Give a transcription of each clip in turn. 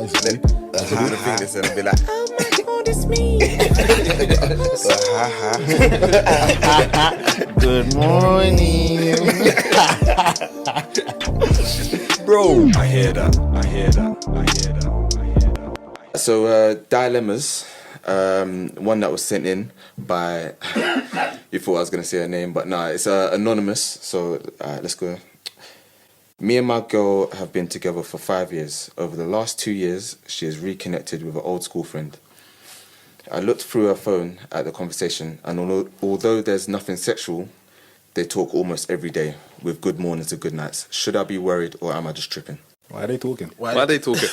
Then that's what the thing is, and I'll be like, oh my god, it's me. Good morning. Bro. I hear that. So dilemmas, one that was sent in by, you thought I was going to say her name, but nah, it's anonymous, so let's go. Me and my girl have been together for 5 years. Over the last 2 years, she has reconnected with an old school friend. I looked through her phone at the conversation, and although there's nothing sexual, they talk almost every day with good mornings and good nights. Should I be worried, or am I just tripping? Why are they talking? Why are they talking?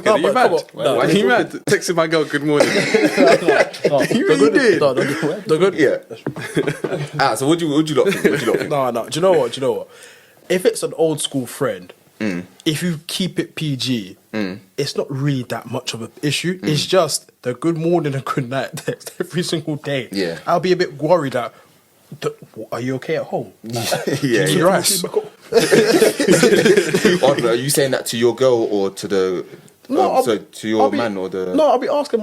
Are you mad? Why Are you mad? Texting my girl, good morning. You really did? No, they're good. Yeah. So what do you lot think? No. Do you know what? If it's an old school friend, if you keep it PG, it's not really that much of an issue. It's just the good morning and good night text every single day. Yeah. I'll be a bit worried that, are you okay at home? Yeah. Your ass. Are you saying that to your girl or to the to your man or the? No, I'll be asking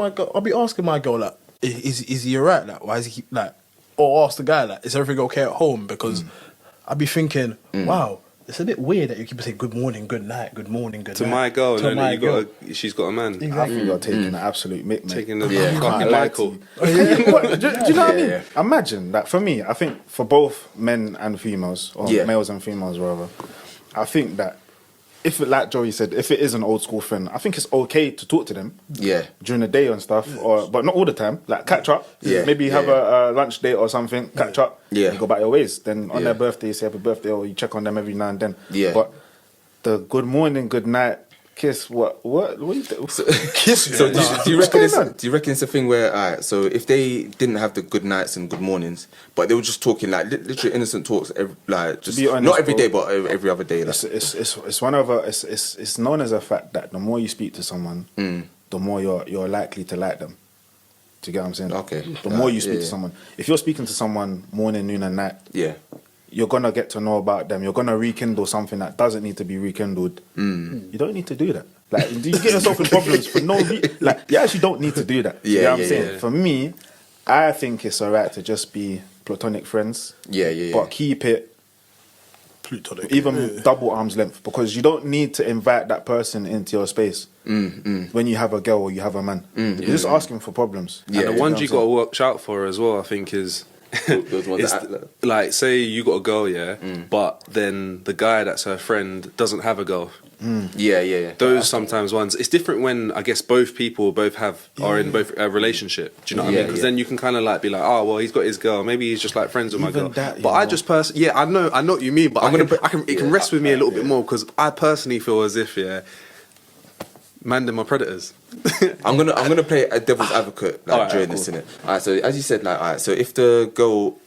my girl like, is he alright? Like, why is he like? Or ask the guy like, is everything okay at home? Because I'd be thinking, wow, it's a bit weird that you keep saying good morning, good night, good morning, good To night. my girl, To my girl. She's got a man. I think you're taking the absolute mick, man. Taking the Can't fucking lie Michael. to you. Do you know what I mean? Yeah. Imagine that for me, I think for both men and females, or Yeah. males and females rather, I think that if it, like Joey said, if it is an old school friend, I think it's okay to talk to them Yeah. during the day and stuff, but not all the time. Like catch up, Yeah. maybe have a lunch date or something, catch up, Yeah. you go back your ways. Then on Yeah. their birthday, you say happy birthday, or you check on them every now and then. Yeah. But the good morning, good night, kiss, what you do? Kiss. So do you reckon What's going on? do you reckon it's a thing where alright, so if they didn't have the good nights and good mornings, but they were just talking like literally innocent talks, like just Be honest, not every bro. day, but every other day. Like. It's one of it's known as a fact that the more you speak to someone, the more you're likely to like them. Do you get what I'm saying? Okay. The more you speak Yeah, to yeah. someone, if you're speaking to someone morning, noon, and night, Yeah. you're gonna get to know about them. You're gonna rekindle something that doesn't need to be rekindled. You don't need to do that. Like, do you get yourself in problems for no reason? Like, you actually don't need to do that. Do you Yeah, get what yeah, I'm saying? yeah. For me, I think it's alright to just be platonic friends. Yeah, yeah, yeah. But keep it Plutonic. even double arm's length, because you don't need to invite that person into your space when you have a girl or you have a man. You're just asking for problems. Yeah, And the ones you got to watch out for as well, I think, is Those ones it's that like, say you got a girl, yeah, but then the guy that's her friend doesn't have a girl. Yeah. Those sometimes ones. It's different when I guess both people are in both a relationship. Do you know what I mean? Yeah, Because yeah. then you can kind of like be like, oh well, he's got his girl. Maybe he's just like friends with my Even girl. that, But you I know. just personally, I know what you mean. But it can rest with me a little bit more, because I personally feel as if man, them are predators. I'm gonna play a devil's advocate like, Alright, during cool. this, innit? Alright, so as you said, like, alright, so if the girl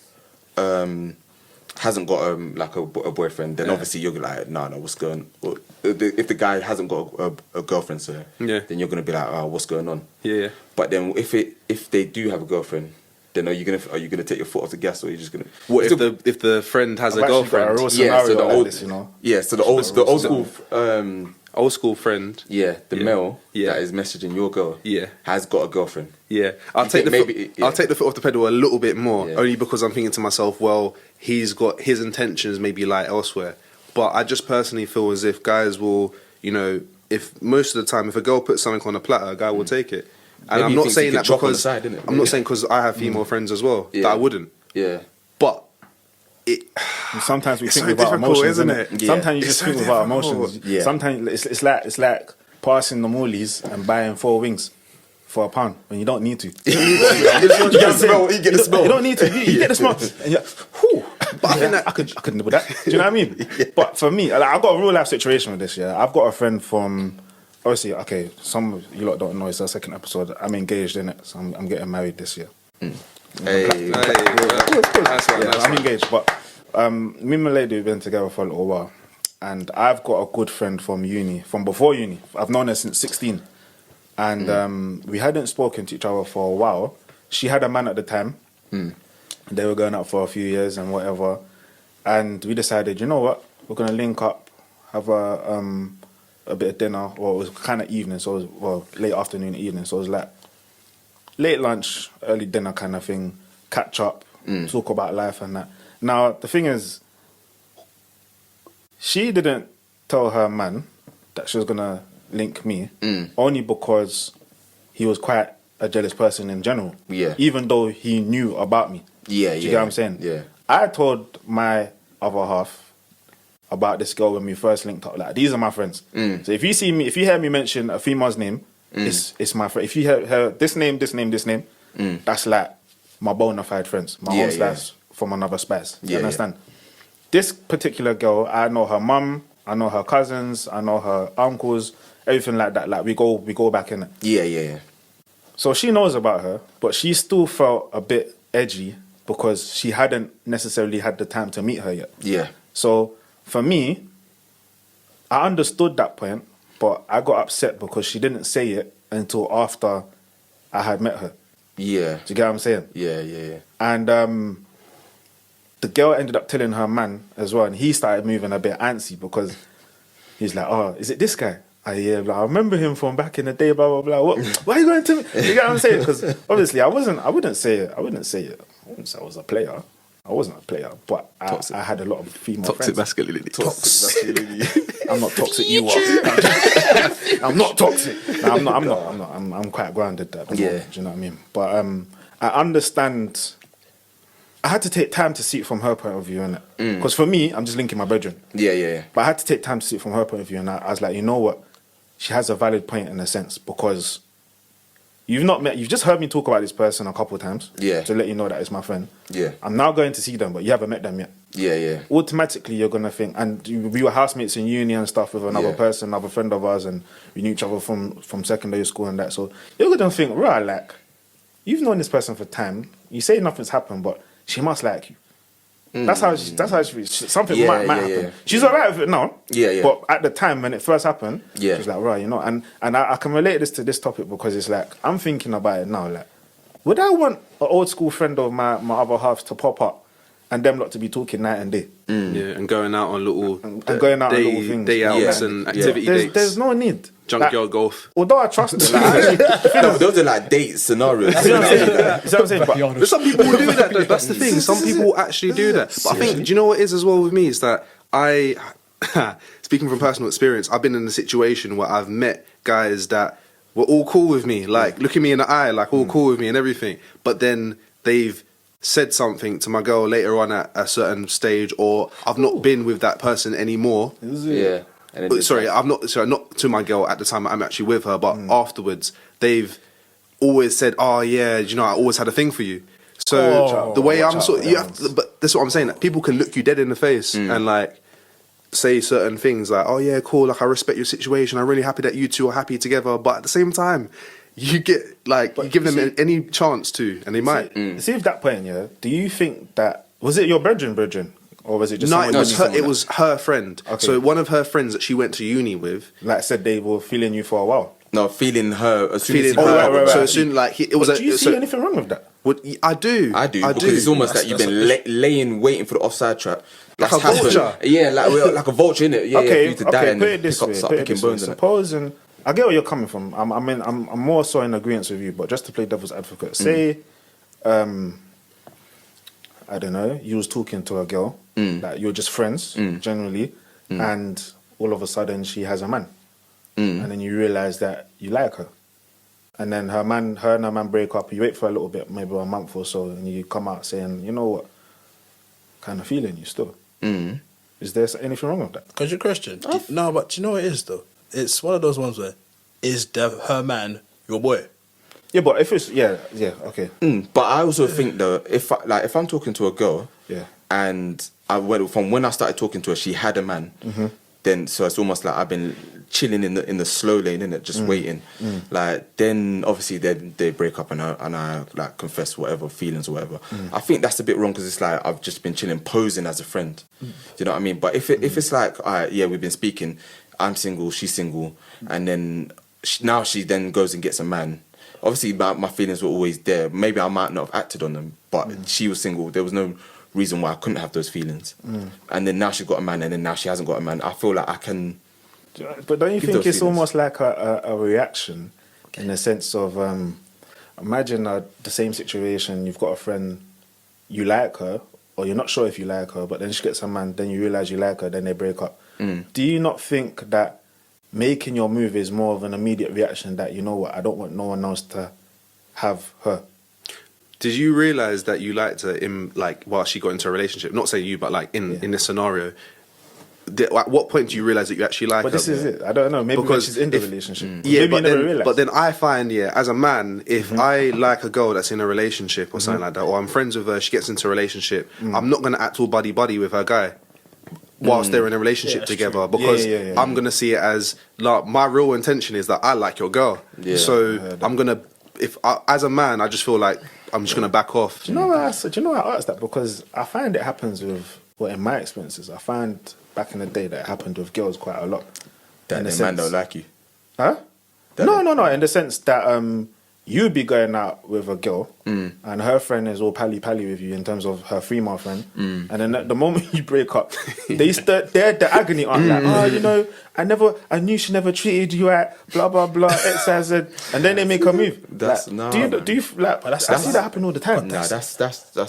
hasn't got like a boyfriend, then obviously you're like, no, what's going? Well, if the guy hasn't got a girlfriend, so then you're gonna be like, oh, what's going on? Yeah. But then if they do have a girlfriend, then are you gonna take your foot off the gas, or are you just gonna? What if the friend has I've a actually got a girlfriend? real Yeah, so scenario the like old, this, you know. yeah, so the old school, Old school friend. yeah, the male Yeah. that is messaging your girl, Yeah. has got a girlfriend. Yeah, I'll You take think the maybe- foot, yeah. I'll take the foot off the pedal a little bit more, Yeah. only because I'm thinking to myself, well, he's got his intentions maybe like elsewhere. But I just personally feel as if guys will, if most of the time, if a girl puts something on a platter, a guy will take it. And Maybe I'm he not thinks he saying can that chop on the because side, innit? I'm not saying because I have female friends as well that I wouldn't. Yeah. But Sometimes we It's think so without difficult, emotions, isn't innit? it? Yeah. Sometimes you It's just so think without difficult. emotions. Yeah. Sometimes it's like passing the moolies and buying 4 wings for £1 when you don't need to. You get the smell. You get the smell. You don't need to. You get the smell. And you're, whew. But I think that I could nibble that. Do you know what I mean? But for me, like, I've got a real life situation with this. Yeah, I've got a friend from. Obviously, okay. Some of you lot don't know. It's our second episode. I'm engaged in it, so I'm getting married this year. Hey. Nice one, Yeah, nice I'm one. engaged, but me and my lady have been together for a little while, and I've got a good friend from uni, from before uni. I've known her since 16, and we hadn't spoken to each other for a while. She had a man at the time. They were going out for a few years and whatever, and we decided, you know what, we're gonna link up, have a a bit of dinner, or it was kind of evening, so it was, late afternoon, evening. So it was like late lunch, early dinner kind of thing, catch up, talk about life and that. Now, the thing is, she didn't tell her man that she was going to link me, only because he was quite a jealous person in general. Yeah. Even though he knew about me. Yeah, Do you get what I'm saying? Yeah. I told my other half about this girl when we first linked up. Like, these are my friends. So if you hear me mention a female's name, it's my friend. If you hear her this name, that's like my bona fide friends. My own slash from another spice. You understand? This particular girl, I know her mum, I know her cousins, I know her uncles, everything like that. Like we go back in it. Yeah. So she knows about her, but she still felt a bit edgy because she hadn't necessarily had the time to meet her yet. Yeah. So for me, I understood that point, but I got upset because she didn't say it until after I had met her. Yeah. Do you get what I'm saying? Yeah. And the girl ended up telling her man as well, and he started moving a bit antsy because he's like, "Oh, is it this guy? Yeah, like, I remember him from back in the day, blah, blah, blah. Why are you going to me?" You get what I'm saying? Because obviously I wouldn't say it. I wouldn't say I was a player. I wasn't a player, but I had a lot of female Toxic friends. masculinity. I'm not toxic, you are. I'm not toxic. No, I'm not. I'm quite grounded at the moment, do you know what I mean? But I understand. I had to take time to see it from her point of view, innit? Because for me, I'm just linking my bedroom. Yeah. But I had to take time to see it from her point of view, and I was like, you know what? She has a valid point in a sense, because you've just heard me talk about this person a couple of times. Yeah. To let you know that it's my friend. Yeah. I'm now going to see them, but you haven't met them yet. Yeah. Automatically, you're going to think, and we were housemates in uni and stuff with another person, another friend of ours, and we knew each other from secondary school and that. So you're going to think, right, like, you've known this person for time. You say nothing's happened, but she must like you. That's how she something might happen. Yeah. She's alright with it now. Yeah. But at the time when it first happened, Yeah. she's like, right, you know, and I can relate this to this topic because it's like, I'm thinking about it now, like, would I want an old school friend of my other half to pop up and them lot to be talking night and day? Yeah, and going out on little And going out on little things. day outs Yeah. and activity dates. There's no need. Junkyard golf. Although I trust it, like, actually, No, those are like date scenarios. you know what I'm saying? You know what I'm saying? But some people will do that though. That's the thing. Some people actually do that. But I think, do you know what it is as well with me is that speaking from personal experience, I've been in a situation where I've met guys that were all cool with me, like looking me in the eye, like all cool with me and everything. But then they've said something to my girl later on at a certain stage, or I've not been with that person anymore. Yeah. And then Not to my girl at the time I'm actually with her, but afterwards they've always said, "Oh yeah, you know, I always had a thing for you." So the way I'm sort of, you have to, but that's what I'm saying. That people can look you dead in the face and like say certain things like, "Oh yeah, cool. Like I respect your situation. I'm really happy that you two are happy together." But at the same time, you get like you give them any chance to, and they might. See, if that point, yeah, do you think that, was it your brethren? Or was it just No, someone you knew someone it was her friend. Okay. So one of her friends that she went to uni with. like I said, they were feeling you for a while? No, feeling her as soon as Feeling he her. right. So as soon like it was. But do you see anything wrong with that? I do. because it's almost like you've been laying, waiting for the offside trap. Like a vulture. Yeah, like a vulture, innit? Yeah, for you to die and put then it this pick way. up, start Put it picking this way. bones. innit? Supposing, I get where you're coming from. I'm more so in agreement with you, but just to play devil's advocate, say, I don't know, you was talking to a girl, like you're just friends generally, and all of a sudden she has a man, and then you realize that you like her, and then her and her man break up. You wait for a little bit, maybe a month or so, and you come out saying, you know what, kind of feeling you still. Is there anything wrong with that? Because your question. No, but do you know what it is though? It's one of those ones where is her man your boy? Yeah, but if it's okay. But I also think though, if I'm talking to a girl, and from when I started talking to her, she had a man. Then so it's almost like I've been chilling in the slow lane, innit, just waiting. Like then obviously they break up and I like confess whatever feelings or whatever. I think that's a bit wrong because it's like I've just been chilling, posing as a friend. Do you know what I mean? But if it's like, all right, yeah, we've been speaking, I'm single, she's single, and then now she then goes and gets a man. Obviously, my feelings were always there. Maybe I might not have acted on them, but she was single. There was no reason why I couldn't have those feelings. And then now she's got a man, and then now she hasn't got a man. I feel like I can But don't you Give think those it's feelings. almost like a reaction in the sense of imagine the same situation, you've got a friend, you like her, or you're not sure if you like her, but then she gets a man, then you realise you like her, then they break up. Do you not think that making your move is more of an immediate reaction that, you know what, I don't want no one else to have her? Did you realise that you liked her in, like, while she got into a relationship? Not saying you, but like in this scenario. At what point do you realise that you actually like her? But this is it. I don't know. Maybe Because she's in the if- relationship. Yeah, Maybe but you never then, realised. but then I find, as a man, if I like a girl that's in a relationship or something like that, or I'm friends with her, she gets into a relationship, I'm not going to act all buddy-buddy with her guy whilst they're in a relationship that's together, true. because Yeah. I'm going to see it as, like, my real intention is that I like your girl. Yeah. So I'm going to, as a man, I just feel like I'm just going to back off. Do you know why I asked that? Because I find it happens with, well, in my experiences, I find back in the day that it happened with girls quite a lot. That In the the man sense- don't like you. Huh? That No, in the sense that you'd be going out with a girl and her friend is all pally with you in terms of her female friend, and then at the moment you break up, they're the agony on like, oh, you know, I knew she never treated you right, blah blah blah, X, Y, Z, and then they make a move. That's- like, nah, do man. you like? that's- I see that happen all the time. Nah, that's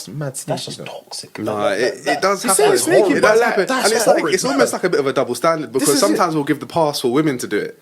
mad sneaky. That's just though. toxic. No, it does You happen. say it's sneaky, It but does like, happen. that's And it's horrid, like, it's man. almost like a bit of a double standard, because is it. sometimes we'll give the pass for women to do it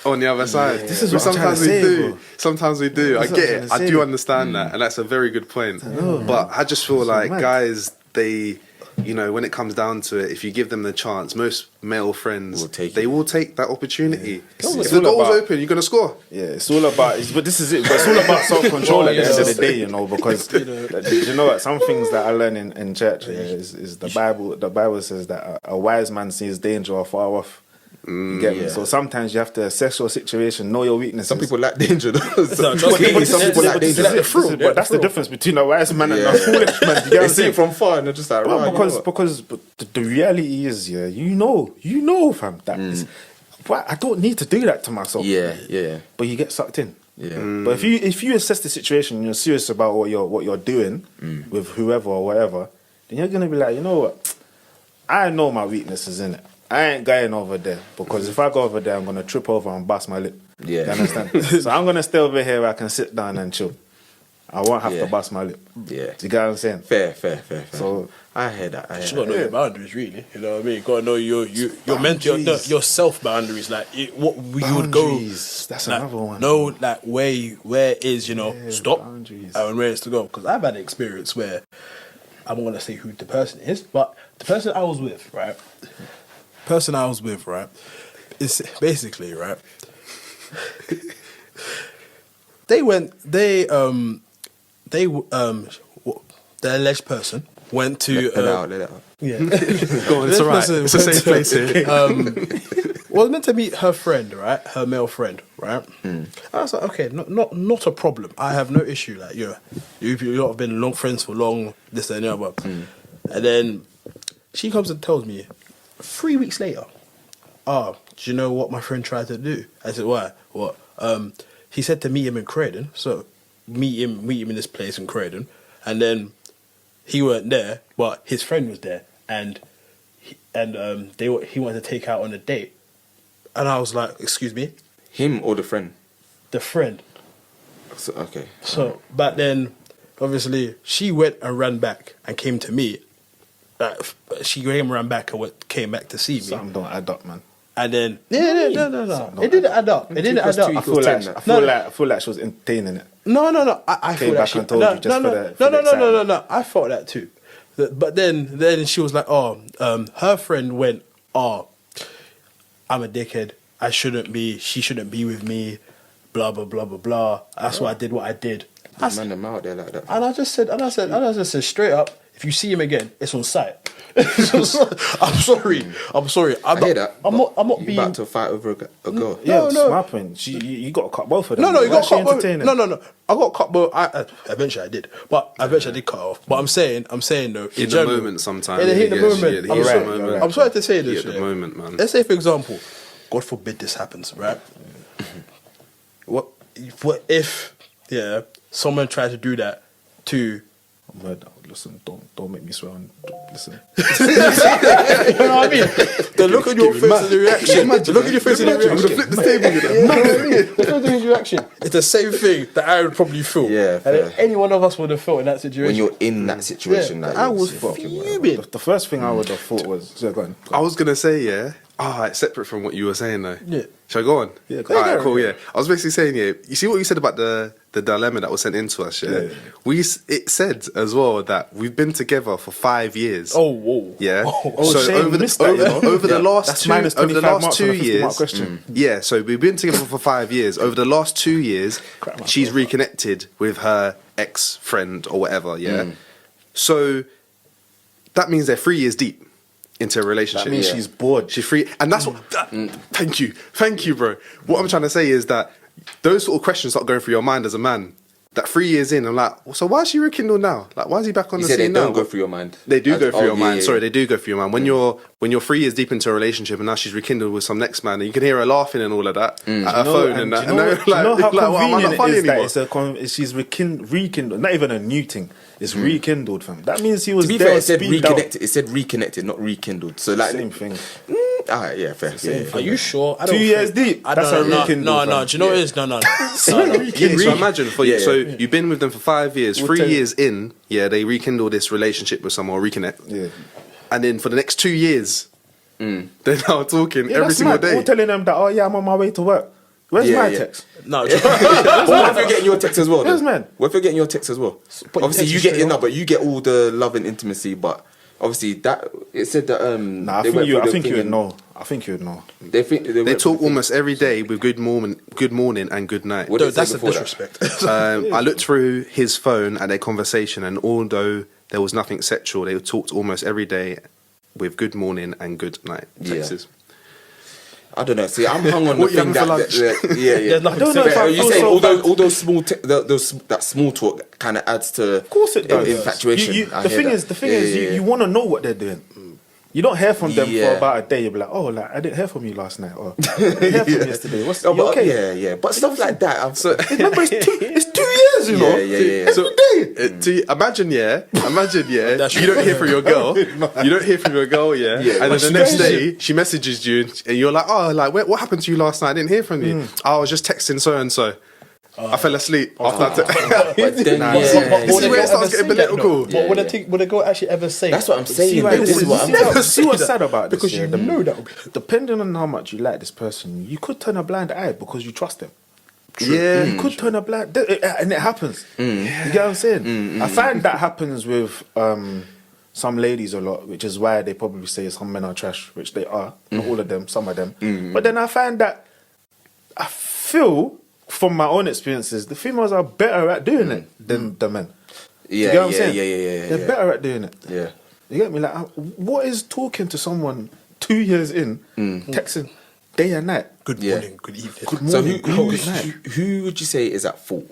on the other side. This is what I'm sometimes trying we to say, do. bro. Sometimes we do. I This is get what I'm it. trying to I say. do understand that, and that's a very good point. But I just feel like mad. guys, they, you know, when it comes down to it, if you give them the chance, most male friends Will take they it. will take that opportunity. It's If the all goal's about- open, you're gonna score. Yeah, it's all about. But this is it. But it's all about self-control at the end of the day, you know. Because you know what? Some things that I learn in church is the Bible. The Bible says that a wise man sees danger afar off. You get me? yeah. So sometimes you have to assess your situation, know your weaknesses. Some people like danger though. trust Some me, people it's- like it's- danger. it's- But that's the difference between a wise man and a Yeah. foolish man. You get what They I'm see saying? it from far and they're just like, Well, right, you know because what? the reality is, yeah, you know, fam, that is, but I don't need to do that to myself. Yeah. But you get sucked in. Yeah. But if you assess the situation and you're serious about what you're doing with whoever or whatever, then you're gonna be like, you know what? I know my weaknesses in it. I ain't going over there because if I go over there, I'm gonna trip over and bust my lip. Yeah. You understand? So I'm gonna stay over here where I can sit down and chill. I won't have Yeah. to bust my lip. Yeah. Do you get what I'm saying? Fair. So- I hear that. You gotta know your boundaries, really. You know what I mean? You gotta know your mental, your self boundaries. Like what you would go. Boundaries, that's like, another one. Know like where is stop boundaries. and where is to go. Because I've had an experience where I'm gonna say who the person is, but the person I was with, right? Is basically right. The alleged person went to Let it out. yeah. Go on, it's alright. It's a safe place here. Was meant to meet her friend, right? Her male friend, right? I was like, okay, not a problem. I have no issue. Like, you lot have been long friends for long, this and the other. And then she comes and tells me 3 weeks later, do you know what my friend tried to do? I said, why? What? He said to meet him in Croydon. So meet him in this place in Croydon, and then he weren't there, but his friend was there, and he wanted to take out on a date. And I was like, excuse me? Him or the friend? The friend. So, okay. So, but then, obviously, she went and ran back and came to me. She ran back and came back to see me. Something don't add up, man. And then, no. It didn't add up. It didn't add up. I feel like she was entertaining it. No. I Came feel back that and told you just for the excitement. No. I felt that too. But then she was like, her friend went, I'm a dickhead. She shouldn't be with me. Blah blah blah blah blah. That's why I did what I did. Man, them out there like that. And I just said straight up, if you see him again, it's on sight. I'm sorry. I hear that. I'm not You being. about to fight over a girl. Yeah, No, that's no. my point. You got to cut both of them. No, you Why got is she cut both. entertaining? No. I got cut both. Eventually I did, but eventually I did cut off. But I'm saying though, In the moment, sometimes. In the Yes, moment, yeah, the I'm heat of sorry. the moment. I'm sorry to say this. Heat of the moment, man. Let's say, for example, God forbid this happens, right? What if someone tried to do that to listen, don't make me swear. Listen. You know what I mean? The look on your face and the reaction. The look on your face and the reaction. I'm gonna flip the table. You know? The look on his reaction. It's the same thing that I would probably feel. Yeah, And fair. any one of us would have felt in that situation. When you're in that situation, Yeah, like, I was fucking fuming. The first thing I would have thought was, so go on. I was gonna say, yeah. It's separate from what you were saying though. Yeah. Shall I go on? Yeah, go All on. right, cool. Yeah, I was basically saying, yeah. You see what you said about the dilemma that was sent into us. Yeah, Yeah. It said as well that we've been together for 5 years. Oh, whoa. Yeah. Oh, so shame, over missed that, you know? over the Yeah. last That's two minus over the 25 last marks on 2 a 50 mark years. question. Yeah. So we've been together for 5 years. Over the last 2 years, she's reconnected with her ex friend or whatever. Yeah. So that means they're 3 years deep into a relationship. That means Yeah. she's bored. She's free, and that's what. Thank you, bro. What I'm trying to say is that those sort of questions start going through your mind as a man. That 3 years in, I'm like, so why is she rekindled now? Like, why is he back on You the said they scene now? don't go through your mind. They do go through your yeah, mind. yeah, Sorry, yeah. they do go through your mind. When you're 3 years deep into a relationship and now she's rekindled with some next man, and you can hear her laughing and all of that at her phone and that. Do you know, And do you know how like, well, am I convenient not funny it is anymore? that she's rekindled, not even a new thing. It's rekindled, fam. That means he was To be there fair, it said speed out. reconnected. It said reconnected, not rekindled. So like, Same thing. alright, yeah, fair. Yeah. Are you sure? I 2 don't years think- deep. I That's don't a know. rekindle, No, fam. do you know what it is? No. Yeah, so imagine for you. Yeah, So yeah. you've been with them for 5 years. We'll 3 tell you. years in, yeah, they rekindle this relationship with someone, reconnect. Yeah. And then for the next 2 years, they're now talking Yeah, every that's single mad. day. We're telling them that, oh yeah, I'm on my way to work. Where's Yeah, my yeah. text? No, But what if you're getting your text as well? Yes, then? man. What if you're getting your text as well? But Obviously, text you is get straight but you get all the love and intimacy. But obviously, that it said that. Nah, I they think went you. through I the think thing you would and know. I think you would know. They think They went through talk the almost every day with good morning and good night. What no, did it say that's a before that? disrespect. I looked through his phone at their conversation, and although there was nothing sexual, they talked almost every day with good morning and good night Yeah. texts. I don't know. See, I'm hung on the What you thing having that, for lunch? yeah. There's nothing I don't know to if say. I You feel saying so all bad. those small that small talk kind of adds to Of course it does. infatuation. I The hear thing that. is, Yeah. you want to know what they're doing. You don't hear from them Yeah. for about a day. You'll be like, oh, like I didn't hear from you last night, or I didn't hear from you yesterday. What's No, you but, okay? yeah. But stuff like that. Remember, it's 2 years, you know. Yeah. So, imagine, you don't hear from your girl. You don't hear from your girl, yeah. Yeah, And then but the next day, she messages you, and you're like, oh, like, what happened to you last night? I didn't hear from you. I was just texting so and so. I fell asleep after that. But then, Nah, yeah. This is where it starts getting political. But would the girl actually ever say That's that? what I'm saying. See, though. like, This is what I'm see, saying. what's sad about this? Because yeah? you know that would be... Depending on how much you like this person, you could turn a blind eye because you trust them. Yeah. You could turn a blind, and it happens. You get what I'm saying? I find that happens with some ladies a lot, which is why they probably say some men are trash, which they are. Not all of them, some of them. But then I find that I feel from my own experiences, the females are better at doing it than the men. Yeah, you get what I'm saying? yeah. They're better at doing it. Yeah. You get me? Like, what is talking to someone 2 years in, texting day and night? Good Yeah. morning, good evening. Good So morning, good night. who would you say is at fault?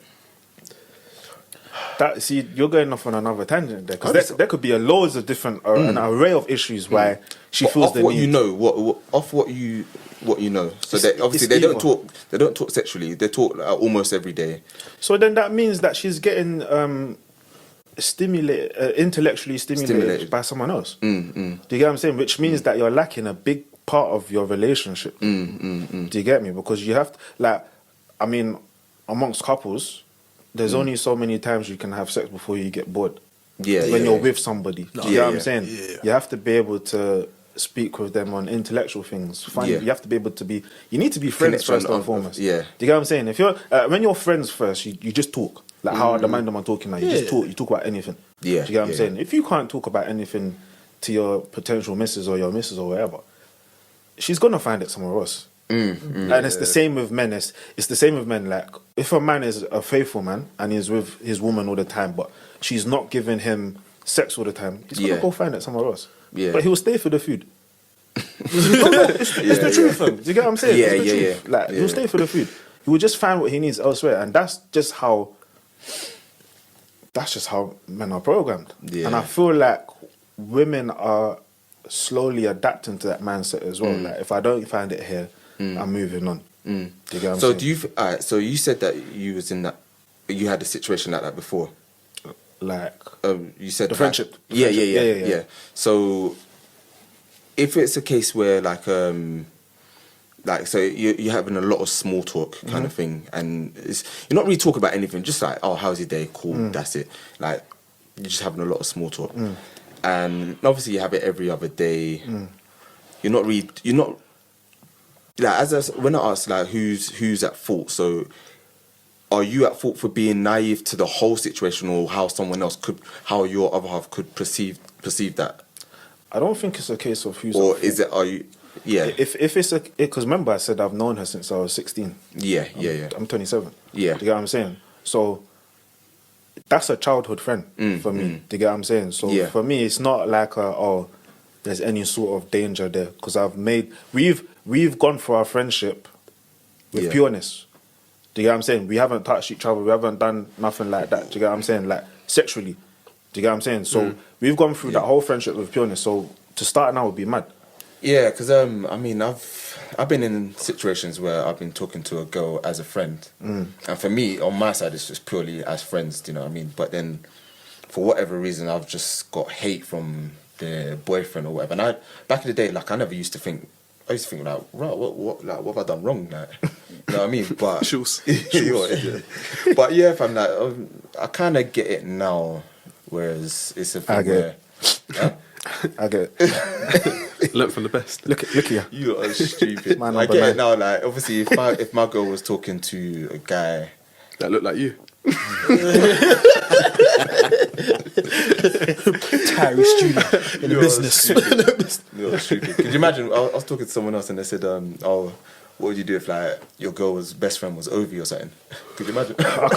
That, see, you're going off on another tangent there, because there could be loads of different, an array of issues why she feels Off the what need. you know, off what you know. So It's- obviously it's they don't either. talk. They don't talk sexually. They talk almost every day. So then that means that she's getting intellectually stimulated by someone else. Do you get what I'm saying? Which means that you're lacking a big part of your relationship. Do you get me? Because you have to, like, I mean, amongst couples, there's only so many times you can have sex before you get bored. Yeah, when yeah. you're with somebody. Do you Yeah, get what I'm yeah. saying? Yeah. You have to be able to speak with them on intellectual things. Yeah. You have to be able to be. You need to be friends Connection first and on- foremost. yeah. Do you get what I'm saying? If you're when you're friends first, you just talk. Like how the man I'm talking now. You just Yeah. talk. You talk about anything. Yeah, Do you get what I'm yeah. saying? If you can't talk about anything to your potential missus or your missus or whatever, she's gonna find it somewhere else. And it's the same with men. It's the same with men. Like if a man is a faithful man and he's with his woman all the time, but she's not giving him sex all the time, he's gonna Yeah. go find it somewhere else. Yeah. But he'll stay for the food. It's the truth, fam. Do you get what I'm saying? Yeah, It's the yeah, truth. yeah. Like Yeah. he'll stay for the food. He will just find what he needs elsewhere, and that's just how men are programmed. Yeah. And I feel like women are slowly adapting to that mindset as well. Like if I don't find it here, I'm moving on. Do you get what I'm So saying? do you? Alright. So you said that you was in that. You had a situation like that before. Like, You said the friendship. Yeah. So if it's a case where so you're having a lot of small talk kind of thing, and you're not really talking about anything, just like, oh, how's your day? Cool, that's it. Like, you're just having a lot of small talk, and obviously you have it every other day. You're not like, when I ask like who's at fault, so are you at fault for being naive to the whole situation, or how your other half could perceive that? I don't think it's a case of who's. Or at is fault. it? Are you? Yeah. If it's because remember I said I've known her since I was 16. Yeah. I'm 27. Yeah. Do you get what I'm saying? So that's a childhood friend for me. Do you get what I'm saying? So for me, it's not like there's any sort of danger there, because we've gone for our friendship with pureness. Do you get what I'm saying? We haven't touched each other. We haven't done nothing like that. Do you get what I'm saying? Like sexually. Do you get what I'm saying? So we've gone through that whole friendship with pureness. So to start now would be mad. Yeah, because I mean, I've been in situations where I've been talking to a girl as a friend, and for me, on my side, it's just purely as friends. Do you know what I mean? But then, for whatever reason, I've just got hate from the boyfriend or whatever. And back in the day, like, I used to think like, right, what have I done wrong? Like, you know what I mean? But Shauce. But yeah, if I'm like, I kind of get it now. Whereas it's a thing where. I get it. Learn from the best. Look here. You are stupid. Man, I get it now. Like, obviously, if my girl was talking to a guy that looked like you, Tyree student in the business. You're stupid. Could you imagine? I was talking to someone else and they said, "Oh, what would you do if like your girl's best friend was Ovi or something?" Could you imagine? I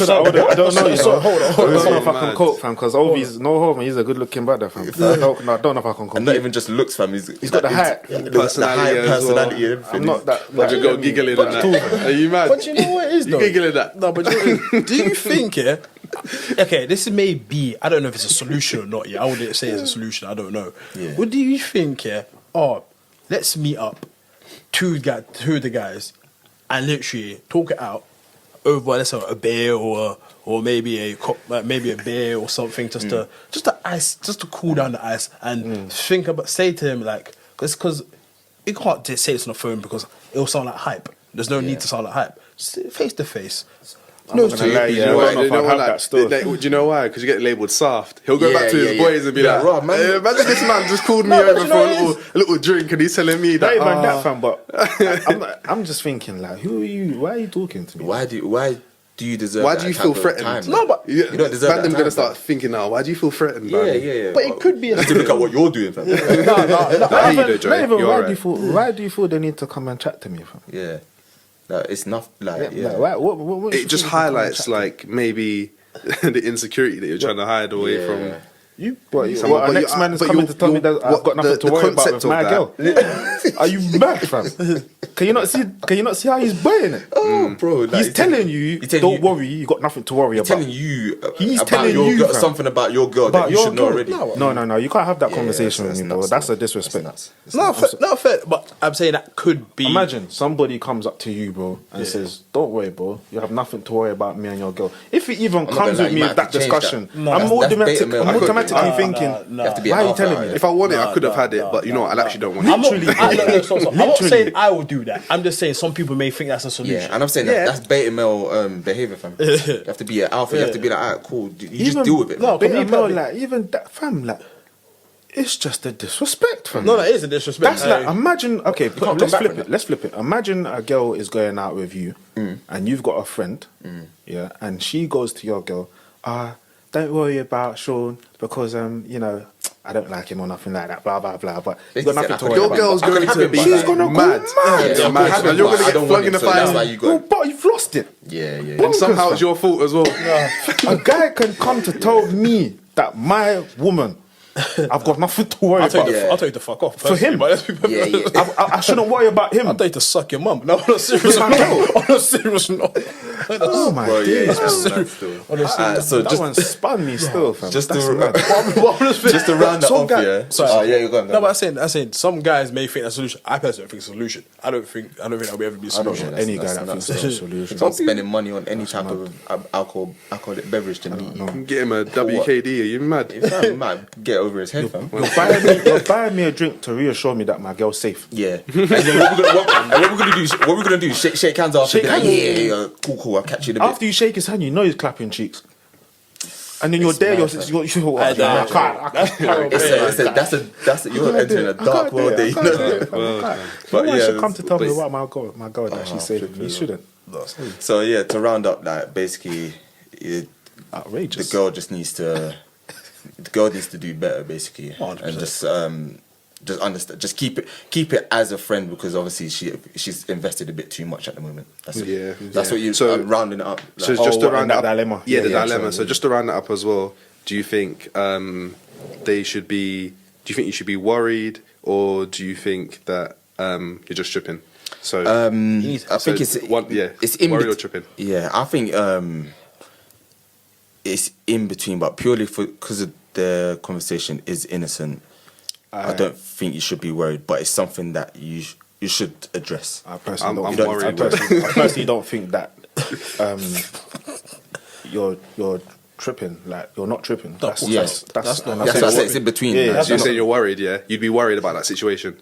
don't know. So, hold on. I don't know if I can cope, fam, because Ovi's no homo. He's a good-looking brother, fam. I don't know if I can cope. And not even just looks, fam. He's got the height, personality, personality, and everything. I'm not that. Have you got giggling at that? Are you mad? But you know what it is, though? You giggling at that? No, but do you think, okay, this may be, I don't know if it's a solution or not, I wouldn't say it's a solution, I don't know. Yeah. What do you think, let's meet up, two of the guys, and literally talk it out over, let's say, a beer or maybe a beer or something, just to cool down the ice, and say to him, like, because you can't just say this on the phone because it'll sound like hype. There's no need to sound like hype. Face to face. No, do you know why? Because you get labelled soft. He'll go back to his boys and be like, "Right, man, imagine this man just called me over for a little drink and he's telling me that." Not even that, fam. But I'm just thinking, like, who are you? Why are you talking to me? Why do you deserve? Why do you feel threatened? Time? No, but you don't deserve. Them gonna start thinking now. Why do you feel threatened? Yeah. But it could be. To look at what you're doing, fam. Why do you feel they need to come and chat to me, fam? Yeah. No, it's not like What It just highlights like maybe the insecurity that you're trying to hide away from. You, our next man is coming to tell me that I've got nothing to worry about with my girl. Are you mad, fam? Can you not see how he's buying it? Oh, bro, like, he's telling you, don't worry, you got nothing to worry about. He's telling you fam, something about your girl that you should know already. No, you can't have that conversation with me, bro. That's a disrespect. Not fair, but I'm saying that could be. Imagine somebody comes up to you, bro, and says, "Don't worry, bro. You have nothing to worry about me and your girl." If it even comes with me with that discussion, I'm automatically thinking, why are you telling me? If I want it, I could have had it, but you know what? I actually don't want it. I'm not saying I will do that. I'm just saying some people may think that's a solution. Yeah, and I'm saying that's beta male behavior, fam. You have to be an alpha. You have to be like, alright, cool. You just deal with it. No, beta male, like, even that, fam, like, it's just a disrespect, fam. No, that is a disrespect. That's like, imagine, okay, let's flip it. Imagine a girl is going out with you, and you've got a friend, yeah, and she goes to your girl, don't worry about Sean because I don't like him or nothing like that, blah blah blah. But you've got nothing to worry about. Your girl's going to be she's gonna mad. Go mad. And you're going to get flung in the fire. But you've lost it. Yeah. And somehow it's your fault as well. A guy can come to tell me that my woman, I've got nothing to worry about. I'll tell you to fuck off. For him. I shouldn't worry about him. I'll tell you to suck your mum. No, on a serious note. Oh my Bro, yeah, days. that's mad still. Honestly, So That one spun me still, fam. just That's to mad. just to round that Some off, guy- yeah. Sorry. Oh, yeah, you're going. No, but I'm saying some guys may think that's a solution. I personally don't think it's a solution. I don't think that'll ever be a I don't solution. know that's- any guy that's that not thinks a that's a solution. It's not spending money on any type of alcoholic beverage to me. Get him a WKD. Are you mad? Fam, might get over his head, fam. You're buying me a drink to reassure me that my girl's safe. Yeah. And then what we're gonna do? Shake hands after. Shake hands. Yeah. Cool. I'll catch you in a bit. After you shake his hand, you know he's clapping cheeks. And then you're there, you're I can't. That's you're entering a dark world there. You know? But yeah, should come to tell me but- about my girl that she's safe. He shouldn't. So yeah, to round up, like basically, Outrageous. the girl needs to do better, basically, 100%. and just understand, just keep it as a friend, because obviously she's invested a bit too much at the moment. That's what you. So- rounding it up. So Like, just to what, round in it that up, dilemma? Yeah, the Yeah, dilemma. sorry. So just to round that up as well, do you think they should be? Do you think you should be worried, or do you think that you're just tripping? So I think it's it's in worried or tripping. Yeah, I think it's in between, but purely because of the conversation is innocent. I don't think you should be worried, but it's something that you should address. I personally I'm don't. worried. I personally don't think that you're tripping. Like you're not tripping. That's Yeah. that's That's not- and I That's say what I said, what- it's in between. Yeah, Like, So you're saying you're worried, yeah? You'd be worried about that situation.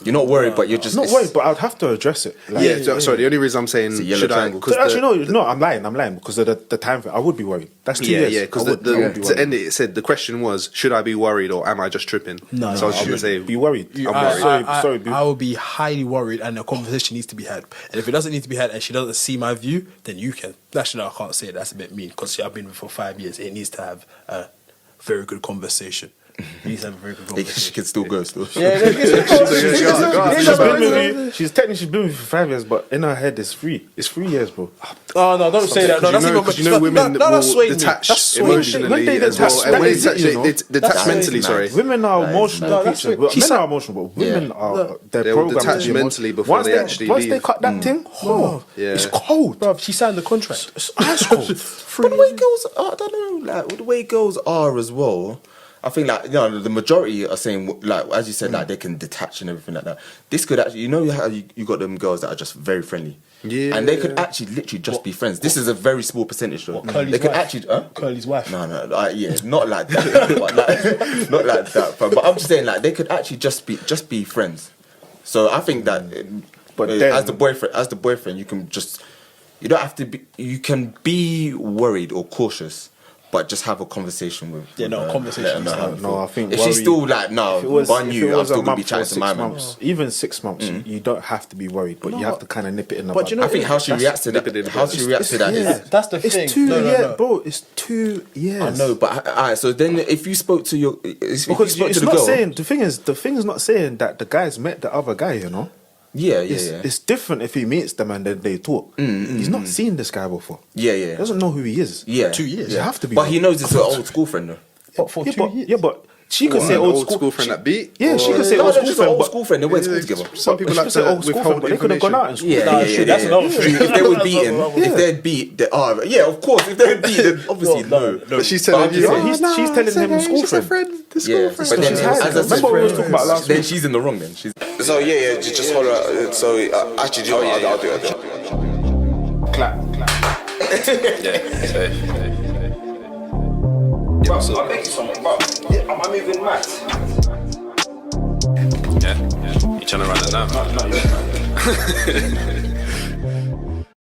you're not worried, but you're just not worried, but I'd have to address it. Like, Yeah, sorry. The only reason I'm saying It's a yellow should I? triangle. Because Actually, no, I'm lying because of the time frame. I would be worried. That's 2 years. yeah. Because I would be to worried. end it said the question was, should I be worried or am I just tripping? No, So I was no, just gonna say, Be worried. I'm worried. Sorry, I will be highly worried, and the conversation needs to be had. And if it doesn't need to be had, and she doesn't see my view, then you can. Actually, no, I can't say it. That's a bit mean, because I've been with her for 5 years. It needs to have a very good conversation. It needs to have a very good she conversation. can still go still. She's technically been with you for 5 years, but in her head it's 3. It's 3 years, bro. Oh no! Don't say that. No, that's even. Because you know women that's will swaying me. detach That's swaying me. When emotionally they as well. detach, And that when is it, you know? it's detach That's mentally, nice. sorry. Women are emotional no, that's creatures. what- Men are emotional, but women are they're They will programmed detach to be mentally emotional. before Once they actually Once they leave. cut that thing, Yeah. it's cold. Bruv, she signed the contract. It's ice cold. But the way girls are, I don't know, like the way girls are as well. I think like the majority are saying like as you said, like they can detach and everything like that. This could actually, how you got them girls that are just very friendly. Yeah. And they could actually literally just be friends. This is a very small percentage though. Curly's They could wife? actually Curly's wife. No, yeah, not like that. Not like that. But I'm just saying like they could actually just be friends. So I think that But as then- the boyfriend you don't have to be, you can be worried or cautious, but just have a conversation with. Yeah, no, her, conversation let her know is how not- you No, feel. I think if she's worry- still like no, If it was, bun if you, it I'm was still a gonna be month or chatting to 6 my man. months, even 6 months, you don't have to be worried, but you have to kind of nip it in the But bud. you know, I think how she reacts to nip it in that. How the she bud. reacts to that is. That's the thing. It's 2 No, years, bro. It's 2 years. I know, but alright. So then, if you spoke to if you Because spoke it's to the not girl, saying the thing is not saying that the guy's met the other guy. You know, yeah. it's different if he meets them and then they talk. He's not seen this guy before. Yeah. He doesn't know who he is. Yeah, 2 years. You have to be. But he knows it's an old school friend though. But for Yeah, 2 but, years. yeah, but she could say An old school friend that beat. Yeah, she could say No, old they're school just an friend. old but- school friend. They went to school together. Some people she like could say to old school friend, withhold but they could have gone out in school. Yeah, Nah, yeah, true, yeah, that's yeah. another True. thing. If they were That's beaten, another if they'd beat, yeah, of course. If they'd beat, then obviously no. But she's But I'm telling you, just saying, She's telling him school friend. Yeah, but then She's as hiding. I said, Remember what we was talking about last then week? she's in the wrong. Then she's. So yeah, just hold on. So actually, do you know what? I'll do it. Clap. I'm making something. Am I moving mad? Yeah. You trying to run it now?